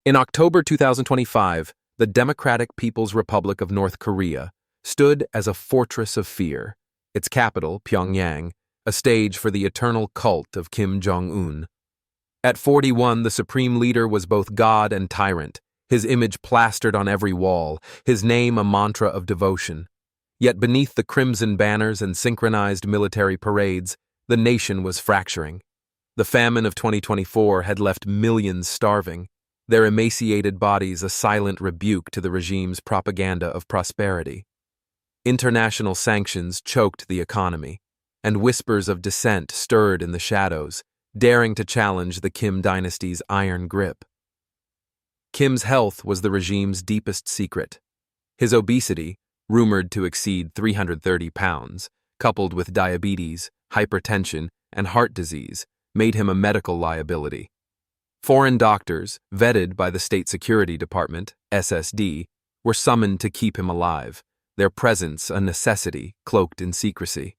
In October 2025, the Democratic People's Republic of North Korea stood as a fortress of fear, its capital, Pyongyang, a stage for the eternal cult of Kim Jong-Un. At 41, the supreme leader was both god and tyrant, his image plastered on every wall, his name a mantra of devotion. Yet beneath the crimson banners and synchronized military parades, the nation was fracturing. The famine of 2024 had left millions starving, their emaciated bodies a silent rebuke to the regime's propaganda of prosperity. International sanctions choked the economy, and whispers of dissent stirred in the shadows, daring to challenge the Kim dynasty's iron grip. Kim's health was the regime's deepest secret. His obesity, rumored to exceed 330 pounds, coupled with diabetes, hypertension, and heart disease, made him a medical liability. Foreign doctors, vetted by the State Security Department, SSD, were summoned to keep him alive, their presence a necessity cloaked in secrecy.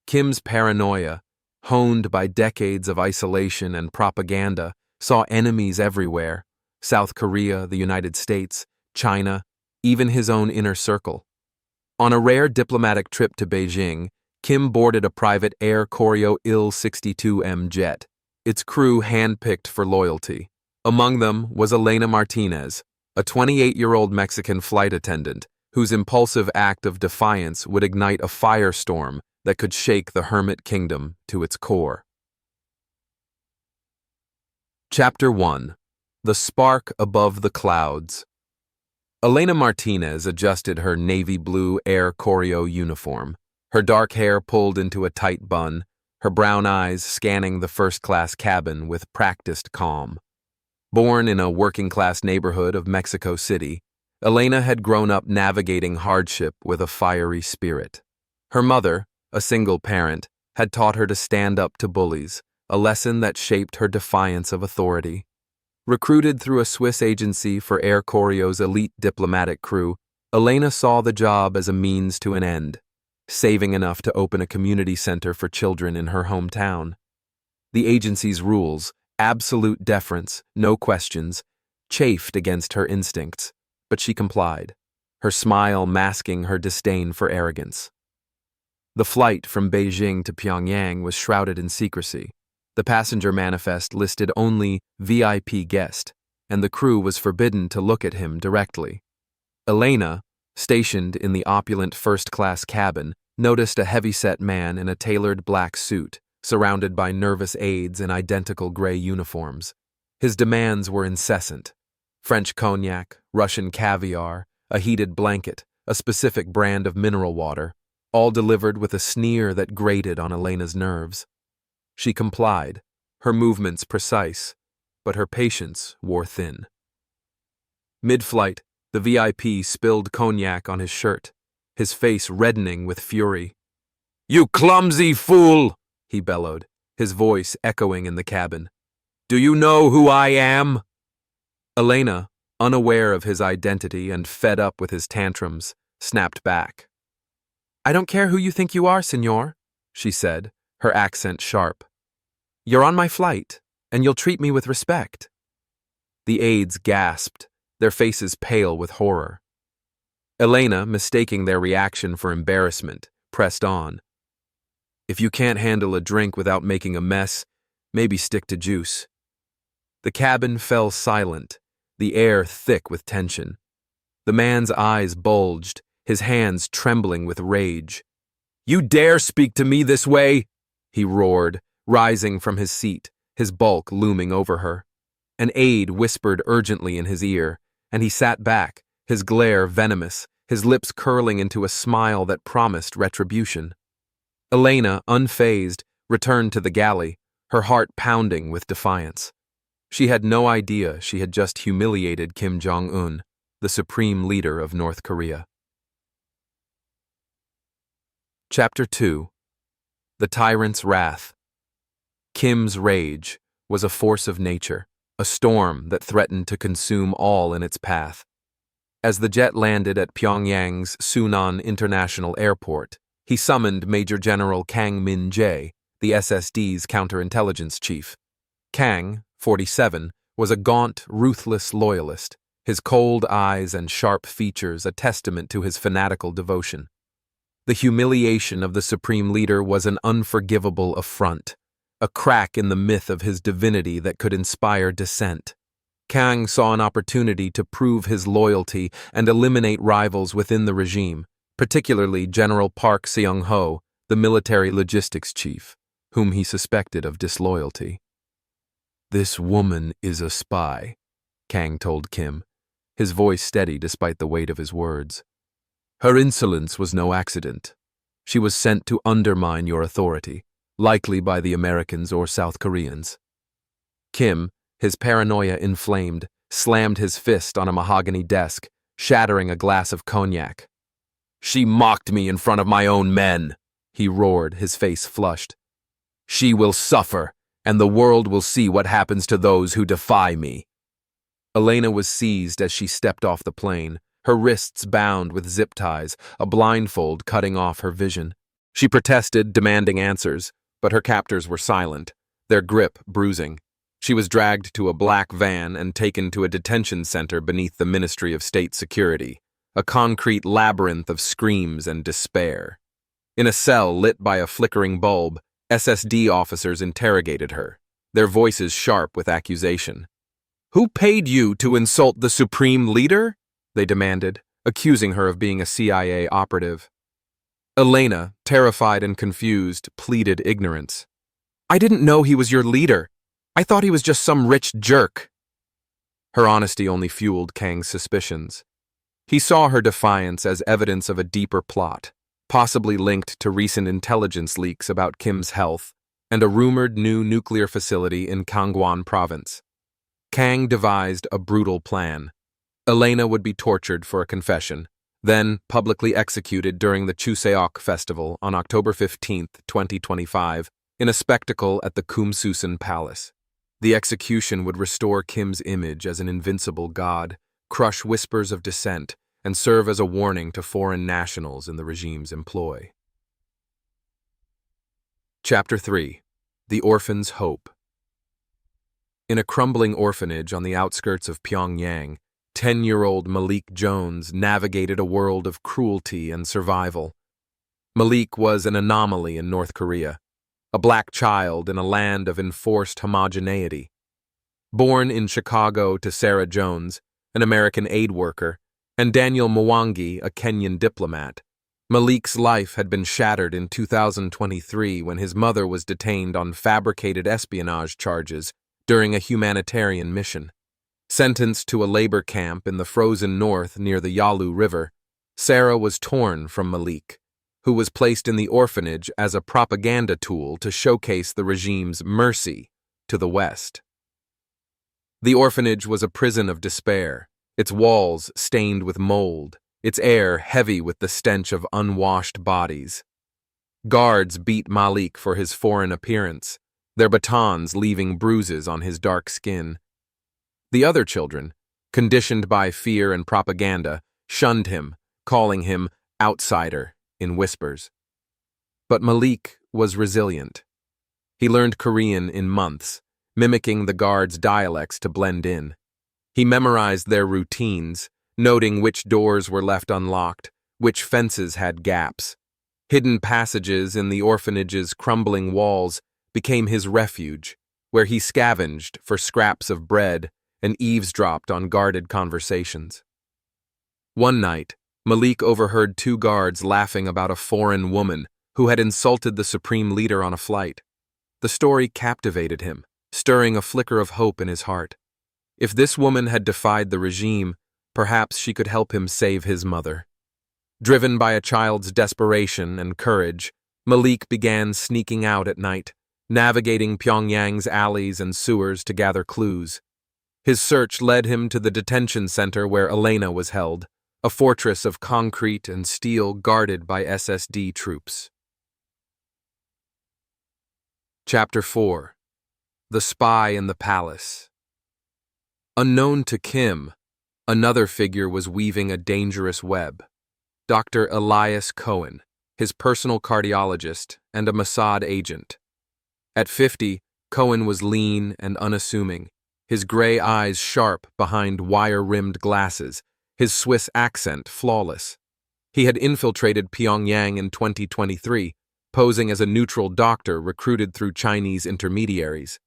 Kim's paranoia, honed by decades of isolation and propaganda, saw enemies everywhere: South Korea, the United States, China, even his own inner circle. On a rare diplomatic trip to Beijing, Kim boarded a private Air Koryo Il-62M jet, its crew handpicked for loyalty. Among them was Elena Martinez, a 28-year-old Mexican flight attendant whose impulsive act of defiance would ignite a firestorm that could shake the hermit kingdom to its core. Chapter 1. The Spark Above the Clouds. Elena Martinez adjusted her navy blue Air Koryo uniform, her dark hair pulled into a tight bun, her brown eyes scanning the first-class cabin with practiced calm. Born in a working-class neighborhood of Mexico City, Elena had grown up navigating hardship with a fiery spirit. Her mother, a single parent, had taught her to stand up to bullies, a lesson that shaped her defiance of authority. Recruited through a Swiss agency for Air Koryo's elite diplomatic crew, Elena saw the job as a means to an end, saving enough to open a community center for children in her hometown. The agency's rules, absolute deference, no questions, chafed against her instincts, but she complied, her smile masking her disdain for arrogance. The flight from Beijing to Pyongyang was shrouded in secrecy. The passenger manifest listed only VIP guest, and the crew was forbidden to look at him directly. Elena, stationed in the opulent first-class cabin, noticed a heavy-set man in a tailored black suit, surrounded by nervous aides in identical gray uniforms. His demands were incessant: French cognac, Russian caviar, a heated blanket, a specific brand of mineral water, all delivered with a sneer that grated on Elena's nerves. She complied, her movements precise, but her patience wore thin. Mid-flight, the VIP spilled cognac on his shirt, his face reddening with fury. "You clumsy fool!" he bellowed, his voice echoing in the cabin. "Do you know who I am?" Elena, unaware of his identity and fed up with his tantrums, snapped back. "I don't care who you think you are, senor," she said, her accent sharp. "You're on my flight, and you'll treat me with respect." The aides gasped, their faces pale with horror. Elena, mistaking their reaction for embarrassment, pressed on. "If you can't handle a drink without making a mess, maybe stick to juice." The cabin fell silent, the air thick with tension. The man's eyes bulged, his hands trembling with rage. "You dare speak to me this way?" he roared, rising from his seat, his bulk looming over her. An aide whispered urgently in his ear, and he sat back, his glare venomous, his lips curling into a smile that promised retribution. Elena, unfazed, returned to the galley, her heart pounding with defiance. She had no idea she had just humiliated Kim Jong-Un, the supreme leader of North Korea. Chapter 2. The Tyrant's Wrath. Kim's rage was a force of nature, a storm that threatened to consume all in its path. As the jet landed at Pyongyang's Sunan International Airport, he summoned Major General Kang Min-jae, the SSD's counterintelligence chief. Kang, 47, was a gaunt, ruthless loyalist, his cold eyes and sharp features a testament to his fanatical devotion. The humiliation of the supreme leader was an unforgivable affront, a crack in the myth of his divinity that could inspire dissent. Kang saw an opportunity to prove his loyalty and eliminate rivals within the regime, particularly General Park Seung-ho, the military logistics chief, whom he suspected of disloyalty. "This woman is a spy," Kang told Kim, his voice steady despite the weight of his words. "Her insolence was no accident. She was sent to undermine your authority, likely by the Americans or South Koreans." Kim, his paranoia inflamed, slammed his fist on a mahogany desk, shattering a glass of cognac. "She mocked me in front of my own men," he roared, his face flushed. "She will suffer, and the world will see what happens to those who defy me." Elena was seized as she stepped off the plane, her wrists bound with zip ties, a blindfold cutting off her vision. She protested, demanding answers, but her captors were silent, their grip bruising. She was dragged to a black van and taken to a detention center beneath the Ministry of State Security, a concrete labyrinth of screams and despair. In a cell lit by a flickering bulb, SSD officers interrogated her, their voices sharp with accusation. "Who paid you to insult the supreme leader?" they demanded, accusing her of being a CIA operative. Elena, terrified and confused, pleaded ignorance. "I didn't know he was your leader. I thought he was just some rich jerk." Her honesty only fueled Kang's suspicions. He saw her defiance as evidence of a deeper plot, possibly linked to recent intelligence leaks about Kim's health and a rumored new nuclear facility in Kangwon province. Kang devised a brutal plan. Elena would be tortured for a confession, then publicly executed during the Chuseok festival on October 15, 2025, in a spectacle at the Kumsusan Palace. The execution would restore Kim's image as an invincible god, crush whispers of dissent, and serve as a warning to foreign nationals in the regime's employ. Chapter 3. The Orphan's Hope. In a crumbling orphanage on the outskirts of Pyongyang, 10-year-old Malik Jones navigated a world of cruelty and survival. Malik was an anomaly in North Korea, a black child in a land of enforced homogeneity. Born in Chicago to Sarah Jones, an American aid worker, and Daniel Mwangi, a Kenyan diplomat, Malik's life had been shattered in 2023 when his mother was detained on fabricated espionage charges during a humanitarian mission. Sentenced to a labor camp in the frozen north near the Yalu River, Sarah was torn from Malik, who was placed in the orphanage as a propaganda tool to showcase the regime's mercy to the West. The orphanage was a prison of despair, its walls stained with mold, its air heavy with the stench of unwashed bodies. Guards beat Malik for his foreign appearance, their batons leaving bruises on his dark skin. The other children, conditioned by fear and propaganda, shunned him, calling him outsider in whispers. But Malik was resilient. He learned Korean in months, mimicking the guards' dialects to blend in. He memorized their routines, noting which doors were left unlocked, which fences had gaps. Hidden passages in the orphanage's crumbling walls became his refuge, where he scavenged for scraps of bread and eavesdropped on guarded conversations. One night, Malik overheard two guards laughing about a foreign woman who had insulted the supreme leader on a flight. The story captivated him, stirring a flicker of hope in his heart. If this woman had defied the regime, perhaps she could help him save his mother. Driven by a child's desperation and courage, Malik began sneaking out at night, navigating Pyongyang's alleys and sewers to gather clues. His search led him to the detention center where Elena was held, a fortress of concrete and steel guarded by SSD troops. Chapter 4. The Spy in the Palace. Unknown to Kim, another figure was weaving a dangerous web. Dr. Elias Cohen, his personal cardiologist and a Mossad agent. At 50, Cohen was lean and unassuming, his gray eyes sharp behind wire-rimmed glasses, his Swiss accent flawless. He had infiltrated Pyongyang in 2023, posing as a neutral doctor recruited through Chinese intermediaries.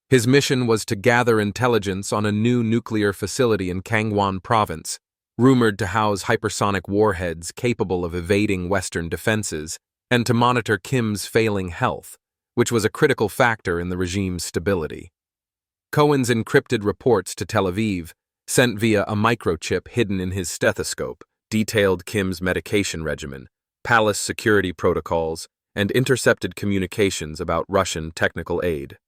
His mission was to gather intelligence on a new nuclear facility in Kangwon Province, rumored to house hypersonic warheads capable of evading Western defenses, and to monitor Kim's failing health, which was a critical factor in the regime's stability. Cohen's encrypted reports to Tel Aviv, sent via a microchip hidden in his stethoscope, detailed Kim's medication regimen, palace security protocols, and intercepted communications about Russian technical aid.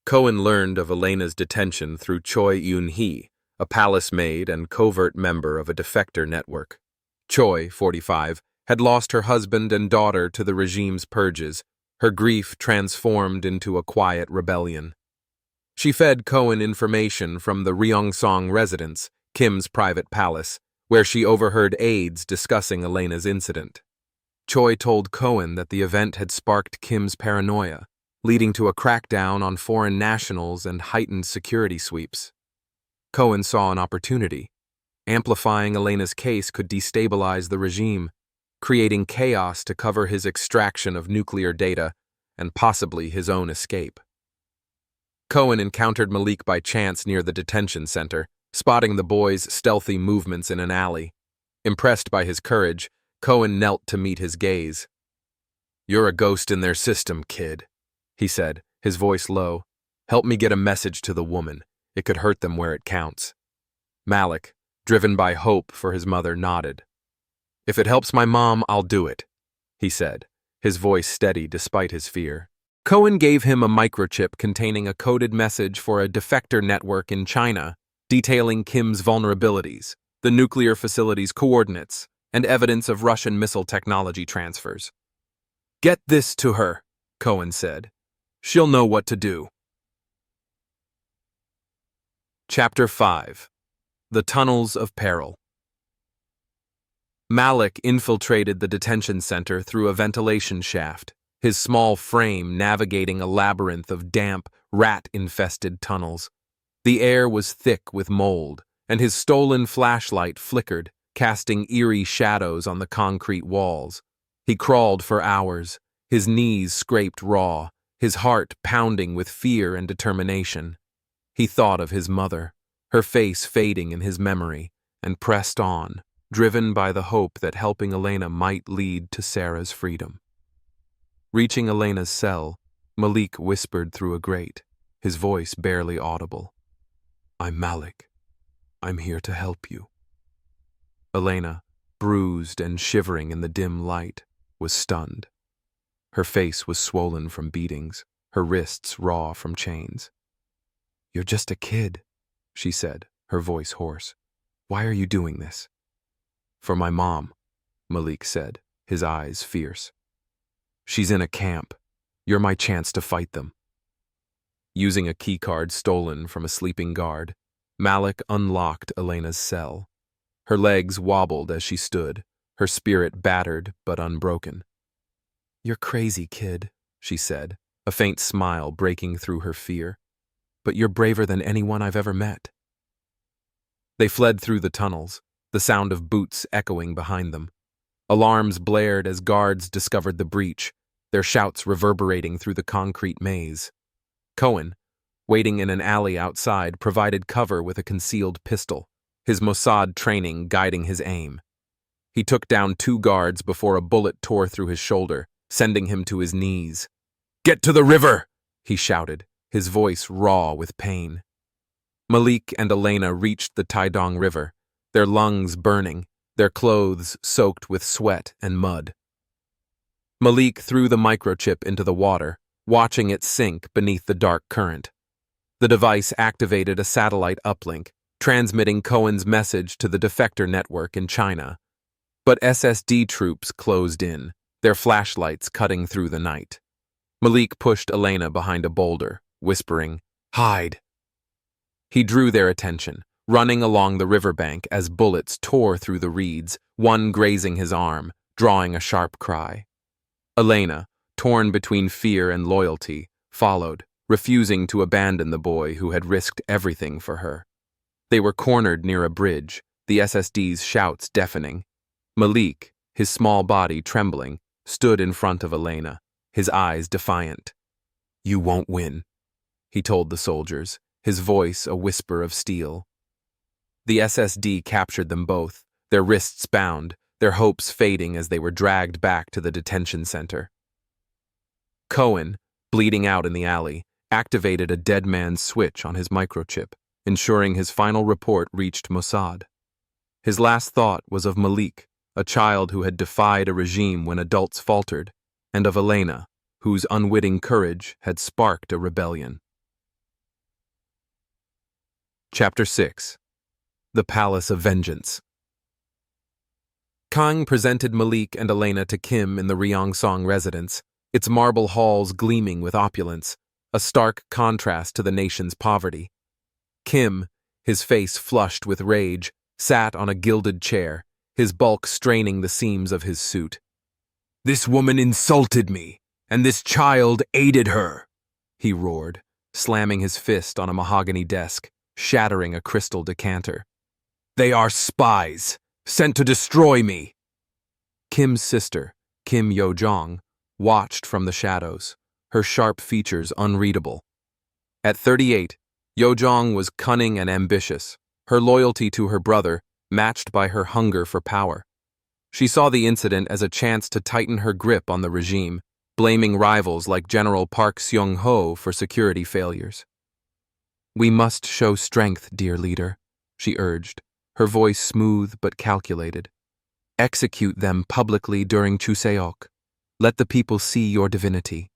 Cohen learned of Elena's detention through Choi Yun-hee, a palace maid and covert member of a defector network. Choi, 45, had lost her husband and daughter to the regime's purges, her grief transformed into a quiet rebellion. She fed Cohen information from the Ryeongsong residence, Kim's private palace, where she overheard aides discussing Elena's incident. Choi told Cohen that the event had sparked Kim's paranoia, leading to a crackdown on foreign nationals and heightened security sweeps. Cohen saw an opportunity. Amplifying Elena's case could destabilize the regime, creating chaos to cover his extraction of nuclear data and possibly his own escape. Cohen encountered Malik by chance near the detention center, spotting the boy's stealthy movements in an alley. Impressed by his courage, Cohen knelt to meet his gaze. "You're a ghost in their system, kid," he said, his voice low. "Help me get a message to the woman. It could hurt them where it counts." Malik, driven by hope for his mother, nodded. "If it helps my mom, I'll do it," he said, his voice steady despite his fear. Cohen gave him a microchip containing a coded message for a defector network in China, detailing Kim's vulnerabilities, the nuclear facility's coordinates, and evidence of Russian missile technology transfers. "Get this to her," Cohen said. "She'll know what to do." Chapter 5. The Tunnels of Peril. Malik infiltrated the detention center through a ventilation shaft, his small frame navigating a labyrinth of damp, rat-infested tunnels. The air was thick with mold, and his stolen flashlight flickered, casting eerie shadows on the concrete walls. He crawled for hours, his knees scraped raw, his heart pounding with fear and determination. He thought of his mother, her face fading in his memory, and pressed on, driven by the hope that helping Elena might lead to Sarah's freedom. Reaching Elena's cell, Malik whispered through a grate, his voice barely audible. "I'm Malik. I'm here to help you." Elena, bruised and shivering in the dim light, was stunned. Her face was swollen from beatings, her wrists raw from chains. "You're just a kid," she said, her voice hoarse. "Why are you doing this?" "For my mom," Malik said, his eyes fierce. "She's in a camp. You're my chance to fight them." Using a keycard stolen from a sleeping guard, Malik unlocked Elena's cell. Her legs wobbled as she stood, her spirit battered but unbroken. "You're crazy, kid," she said, a faint smile breaking through her fear. "But you're braver than anyone I've ever met." They fled through the tunnels, the sound of boots echoing behind them. Alarms blared as guards discovered the breach, their shouts reverberating through the concrete maze. Cohen, waiting in an alley outside, provided cover with a concealed pistol, his Mossad training guiding his aim. He took down 2 guards before a bullet tore through his shoulder, sending him to his knees. "Get to the river!" he shouted, his voice raw with pain. Malik and Elena reached the Taidong River, their lungs burning, their clothes soaked with sweat and mud. Malik threw the microchip into the water, watching it sink beneath the dark current. The device activated a satellite uplink, transmitting Cohen's message to the defector network in China. But SSD troops closed in, their flashlights cutting through the night. Malik pushed Elena behind a boulder, whispering, "Hide." He drew their attention, running along the riverbank as bullets tore through the reeds, one grazing his arm, drawing a sharp cry. Elena, torn between fear and loyalty, followed, refusing to abandon the boy who had risked everything for her. They were cornered near a bridge, the SSD's shouts deafening. Malik, his small body trembling, stood in front of Elena, his eyes defiant. "You won't win," he told the soldiers, his voice a whisper of steel. The SSD captured them both, their wrists bound, their hopes fading as they were dragged back to the detention center. Cohen, bleeding out in the alley, activated a dead man's switch on his microchip, ensuring his final report reached Mossad. His last thought was of Malik, a child who had defied a regime when adults faltered, and of Elena, whose unwitting courage had sparked a rebellion. Chapter 6. The Palace of Vengeance. Kang presented Malik and Elena to Kim in the Ryongsong residence, its marble halls gleaming with opulence, a stark contrast to the nation's poverty. Kim, his face flushed with rage, sat on a gilded chair, his bulk straining the seams of his suit. "This woman insulted me, and this child aided her," he roared, slamming his fist on a mahogany desk, shattering a crystal decanter. "They are spies, sent to destroy me." Kim's sister, Kim Yo-jong, watched from the shadows, her sharp features unreadable. At 38, Yo-jong was cunning and ambitious, her loyalty to her brother matched by her hunger for power. She saw the incident as a chance to tighten her grip on the regime, blaming rivals like General Park Seung-ho for security failures. "We must show strength, dear leader," she urged, her voice smooth but calculated. "Execute them publicly during Chuseok. Let the people see your divinity."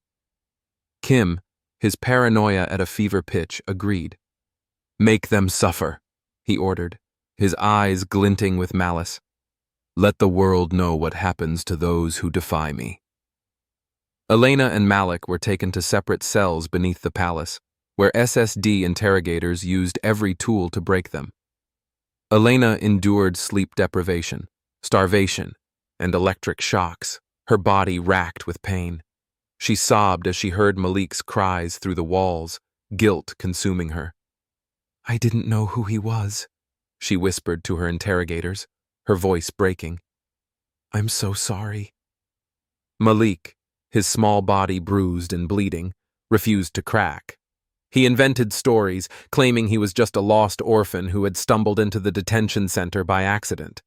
Kim, his paranoia at a fever pitch, agreed. "Make them suffer," he ordered, his eyes glinting with malice. "Let the world know what happens to those who defy me." Elena and Malik were taken to separate cells beneath the palace, where SSD interrogators used every tool to break them. Elena endured sleep deprivation, starvation, and electric shocks, her body racked with pain. She sobbed as she heard Malik's cries through the walls, guilt consuming her. "I didn't know who he was," she whispered to her interrogators, her voice breaking. "I'm so sorry." Malik, his small body bruised and bleeding, refused to crack. He invented stories, claiming he was just a lost orphan who had stumbled into the detention center by accident.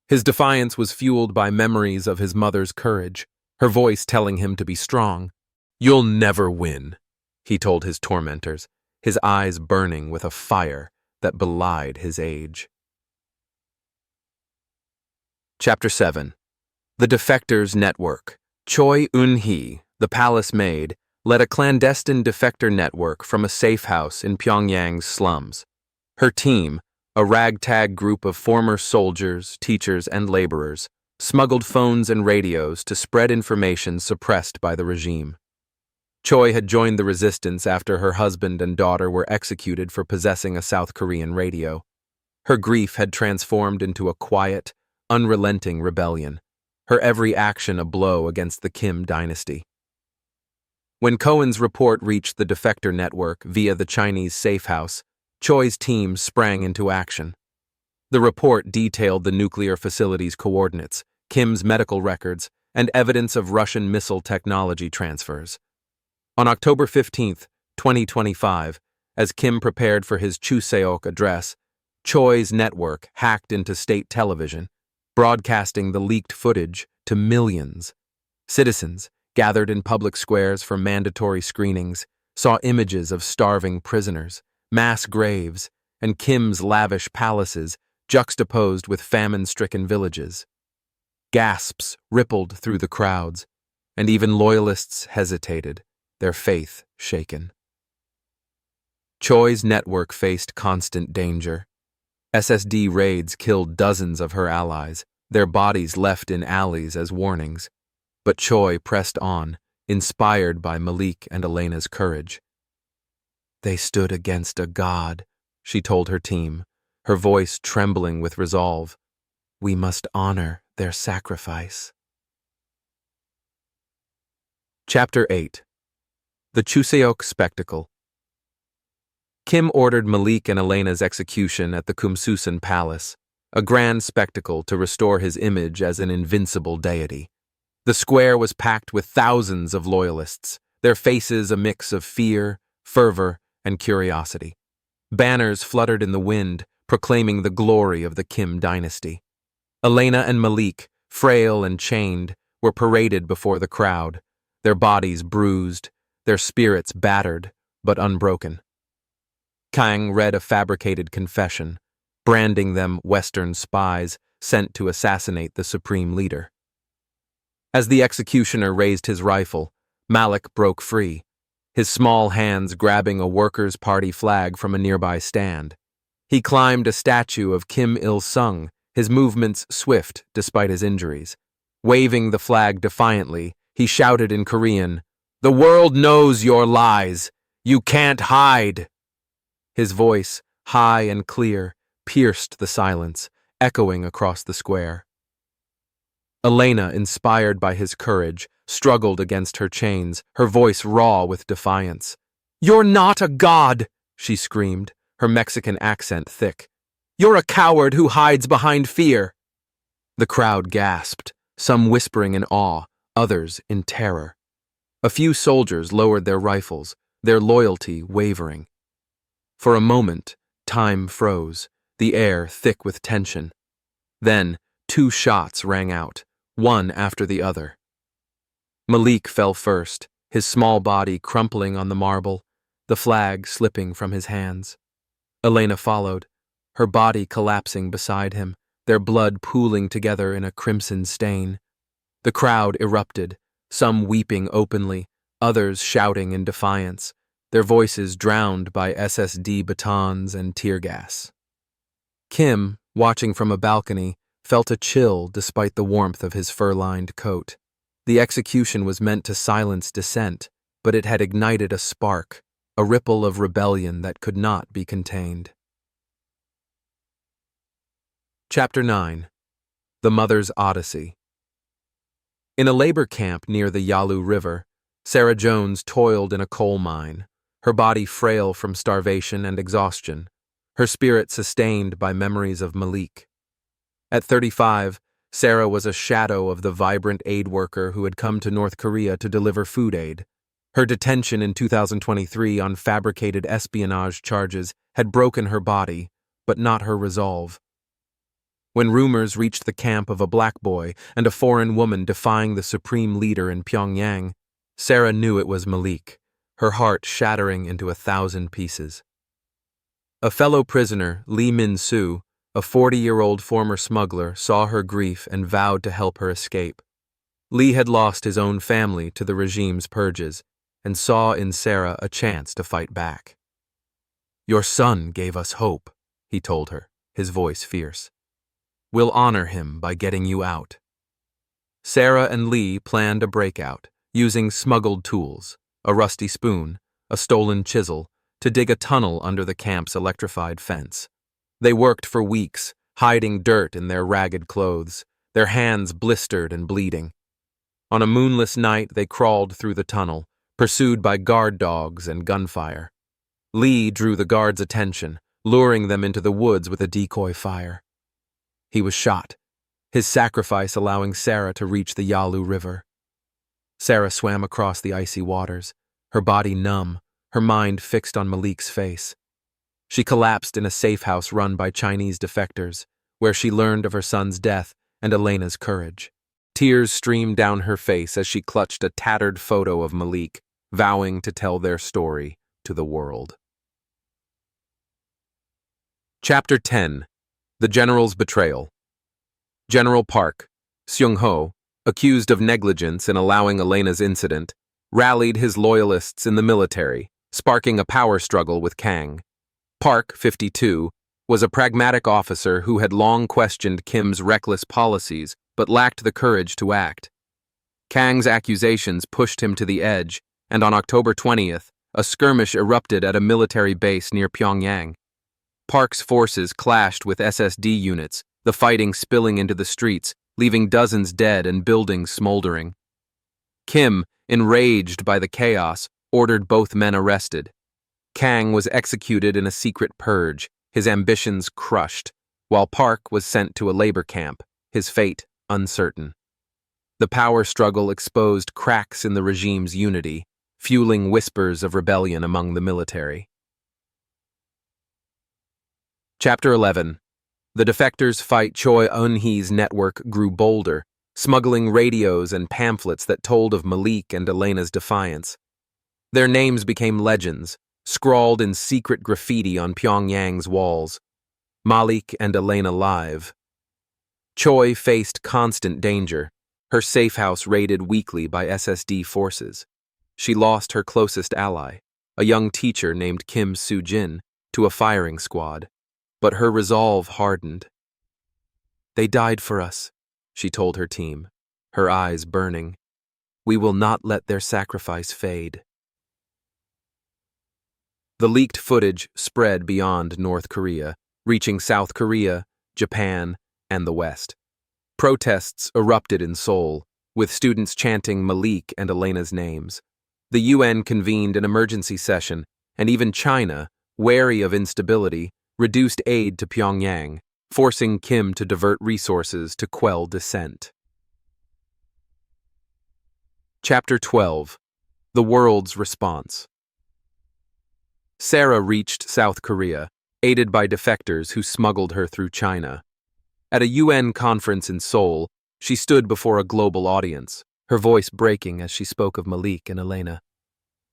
His defiance was fueled by memories of his mother's courage, her voice telling him to be strong. "You'll never win," he told his tormentors, his eyes burning with a fire that belied his age. Chapter 7. The Defectors Network. Choi Eun-hee, the palace maid, led a clandestine defector network from a safe house in Pyongyang's slums. Her team, a ragtag group of former soldiers, teachers, and laborers, smuggled phones and radios to spread information suppressed by the regime. Choi had joined the resistance after her husband and daughter were executed for possessing a South Korean radio. Her grief had transformed into a quiet, unrelenting rebellion, her every action a blow against the Kim dynasty. When Cohen's report reached the defector network via the Chinese safe house, Choi's team sprang into action. The report detailed the nuclear facility's coordinates, Kim's medical records, and evidence of Russian missile technology transfers. On October 15, 2025, as Kim prepared for his Chuseok address, Choi's network hacked into state television, broadcasting the leaked footage to millions. Citizens, gathered in public squares for mandatory screenings, saw images of starving prisoners, mass graves, and Kim's lavish palaces juxtaposed with famine-stricken villages. Gasps rippled through the crowds, and even loyalists hesitated, their faith shaken. Choi's network faced constant danger. SSD raids killed dozens of her allies, their bodies left in alleys as warnings. But Choi pressed on, inspired by Malik and Elena's courage. "They stood against a god," she told her team, her voice trembling with resolve. "We must honor their sacrifice." Chapter 8. The Chuseok spectacle. Kim ordered Malik and Elena's execution at the Kumsusan Palace, a grand spectacle to restore his image as an invincible deity. The square was packed with thousands of loyalists, their faces a mix of fear, fervor, and curiosity. Banners fluttered in the wind, proclaiming the glory of the Kim dynasty. Elena and Malik, frail and chained, were paraded before the crowd, their bodies bruised, their spirits battered, but unbroken. Kang read a fabricated confession, branding them Western spies sent to assassinate the supreme leader. As the executioner raised his rifle, Malik broke free, his small hands grabbing a Workers' Party flag from a nearby stand. He climbed a statue of Kim Il-sung, his movements swift despite his injuries. Waving the flag defiantly, he shouted in Korean, "The world knows your lies! You can't hide!" His voice, high and clear, pierced the silence, echoing across the square. Elena, inspired by his courage, struggled against her chains, her voice raw with defiance. "You're not a god!" she screamed, her Mexican accent thick. "You're a coward who hides behind fear!" The crowd gasped, some whispering in awe, others in terror. A few soldiers lowered their rifles, their loyalty wavering. For a moment, time froze, the air thick with tension. Then, 2 shots rang out, one after the other. Malik fell first, his small body crumpling on the marble, the flag slipping from his hands. Elena followed, her body collapsing beside him, their blood pooling together in a crimson stain. The crowd erupted, some weeping openly, others shouting in defiance, their voices drowned by SSD batons and tear gas. Kim, watching from a balcony, felt a chill despite the warmth of his fur-lined coat. The execution was meant to silence dissent, but it had ignited a spark, a ripple of rebellion that could not be contained. Chapter 9. The Mother's Odyssey. In a labor camp near the Yalu River, Sarah Jones toiled in a coal mine, her body frail from starvation and exhaustion, her spirit sustained by memories of Malik. At 35, Sarah was a shadow of the vibrant aid worker who had come to North Korea to deliver food aid. Her detention in 2023 on fabricated espionage charges had broken her body, but not her resolve. When rumors reached the camp of a black boy and a foreign woman defying the supreme leader in Pyongyang, Sarah knew it was Malik, her heart shattering into 1,000 pieces. A fellow prisoner, Lee Min-soo, a 40-year-old former smuggler, saw her grief and vowed to help her escape. Lee had lost his own family to the regime's purges and saw in Sarah a chance to fight back. "Your son gave us hope," he told her, his voice fierce. "We'll honor him by getting you out." Sarah and Lee planned a breakout, using smuggled tools, a rusty spoon, a stolen chisel, to dig a tunnel under the camp's electrified fence. They worked for weeks, hiding dirt in their ragged clothes, their hands blistered and bleeding. On a moonless night, they crawled through the tunnel, pursued by guard dogs and gunfire. Lee drew the guards' attention, luring them into the woods with a decoy fire. He was shot, his sacrifice allowing Sarah to reach the Yalu River. Sarah swam across the icy waters, her body numb, her mind fixed on Malik's face. She collapsed in a safe house run by Chinese defectors, where she learned of her son's death and Elena's courage. Tears streamed down her face as she clutched a tattered photo of Malik, vowing to tell their story to the world. Chapter 10. The General's Betrayal. General Park, Seung-ho, accused of negligence in allowing Elena's incident, rallied his loyalists in the military, sparking a power struggle with Kang. Park, 52, was a pragmatic officer who had long questioned Kim's reckless policies but lacked the courage to act. Kang's accusations pushed him to the edge, and on October 20th, a skirmish erupted at a military base near Pyongyang. Park's forces clashed with SSD units, the fighting spilling into the streets, leaving dozens dead and buildings smoldering. Kim, enraged by the chaos, ordered both men arrested. Kang was executed in a secret purge, his ambitions crushed, while Park was sent to a labor camp, his fate uncertain. The power struggle exposed cracks in the regime's unity, fueling whispers of rebellion among the military. Chapter 11. The defectors fight Choi Eun-hee's network grew bolder, smuggling radios and pamphlets that told of Malik and Elena's defiance. Their names became legends, scrawled in secret graffiti on Pyongyang's walls. Malik and Elena live. Choi faced constant danger, her safe house raided weekly by SSD forces. She lost her closest ally, a young teacher named Kim Soo-jin, to a firing squad, but her resolve hardened. "They died for us," she told her team, her eyes burning. "We will not let their sacrifice fade." The leaked footage spread beyond North Korea, reaching South Korea, Japan, and the West. Protests erupted in Seoul, with students chanting Malik and Elena's names. The UN convened an emergency session, and even China, wary of instability, reduced aid to Pyongyang, forcing Kim to divert resources to quell dissent. Chapter 12. The World's Response. Sarah reached South Korea, aided by defectors who smuggled her through China. At a UN conference in Seoul, she stood before a global audience, her voice breaking as she spoke of Malik and Elena.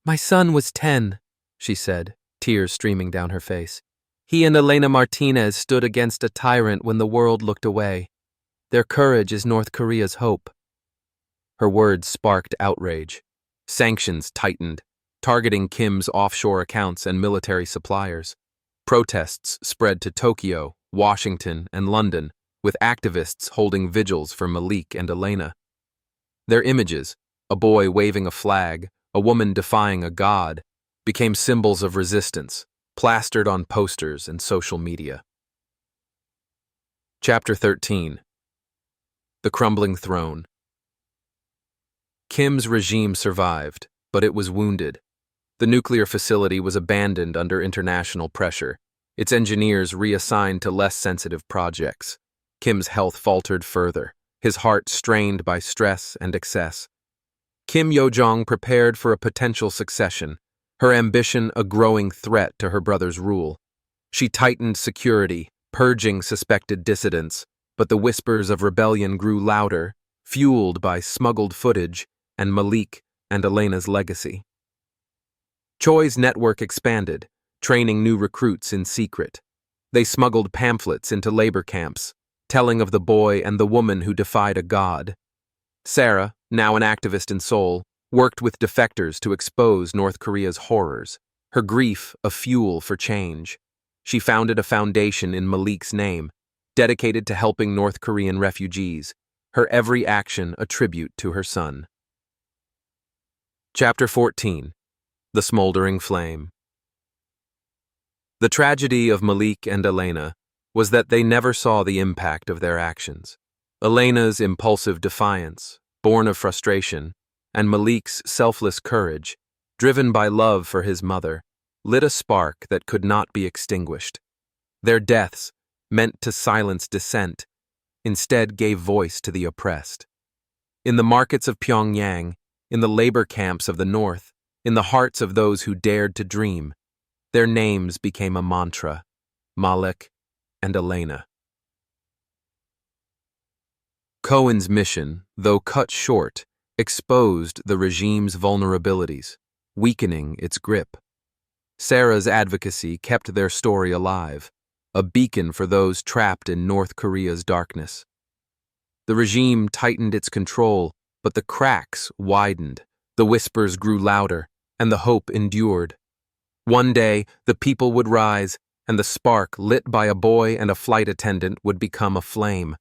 "My son was 10, she said, tears streaming down her face. "He and Elena Martinez stood against a tyrant when the world looked away. Their courage is North Korea's hope." Her words sparked outrage. Sanctions tightened, targeting Kim's offshore accounts and military suppliers. Protests spread to Tokyo, Washington, and London, with activists holding vigils for Malik and Elena. Their images, a boy waving a flag, a woman defying a god, became symbols of resistance, plastered on posters and social media. Chapter 13. The Crumbling Throne. Kim's regime survived, but it was wounded. The nuclear facility was abandoned under international pressure, its engineers reassigned to less sensitive projects. Kim's health faltered further, his heart strained by stress and excess. Kim Yo-jong prepared for a potential succession, her ambition a growing threat to her brother's rule. She tightened security, purging suspected dissidents, but the whispers of rebellion grew louder, fueled by smuggled footage and Malik and Elena's legacy. Choi's network expanded, training new recruits in secret. They smuggled pamphlets into labor camps, telling of the boy and the woman who defied a god. Sarah, now an activist in Seoul, worked with defectors to expose North Korea's horrors, her grief a fuel for change. She founded a foundation in Malik's name, dedicated to helping North Korean refugees, her every action a tribute to her son. Chapter 14. The Smoldering Flame. The tragedy of Malik and Elena was that they never saw the impact of their actions. Elena's impulsive defiance, born of frustration, and Malik's selfless courage, driven by love for his mother, lit a spark that could not be extinguished. Their deaths, meant to silence dissent, instead gave voice to the oppressed. In the markets of Pyongyang, in the labor camps of the North, in the hearts of those who dared to dream, their names became a mantra: Malik and Elena. Cohen's mission, though cut short, exposed the regime's vulnerabilities, weakening its grip. Sarah's advocacy kept their story alive, a beacon for those trapped in North Korea's darkness. The regime tightened its control, but the cracks widened, the whispers grew louder, and the hope endured. One day, the people would rise, and the spark lit by a boy and a flight attendant would become a flame,